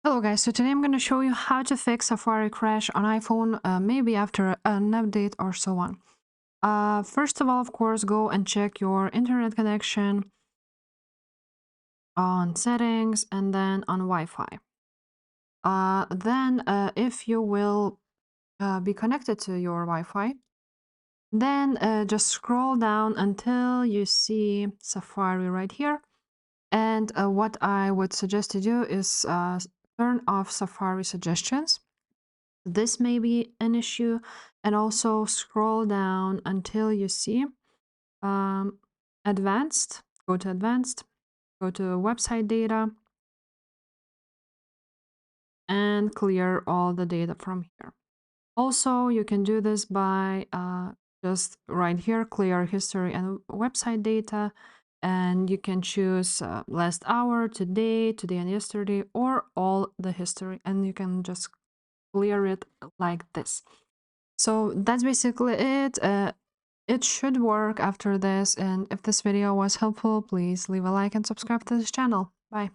Hello guys, so today I'm going to show you how to fix Safari crash on iPhone, maybe after an update or so on. First of all, of course, go and check your internet connection on settings and then on Wi-Fi. Then if you will be connected to your Wi-Fi, then just scroll down until you see Safari right here. And what I would suggest to do is turn off Safari suggestions. This may be an issue, and also scroll down until you see advanced. Go to advanced, go to website data, and clear all the data from here. Also, you can do this by just right here, clear history and website data, and you can choose last hour, today and yesterday, or all the history, and you can just clear it like this. So that's basically it. It should work after this, and if this video was helpful, please leave a like and subscribe to this channel. Bye.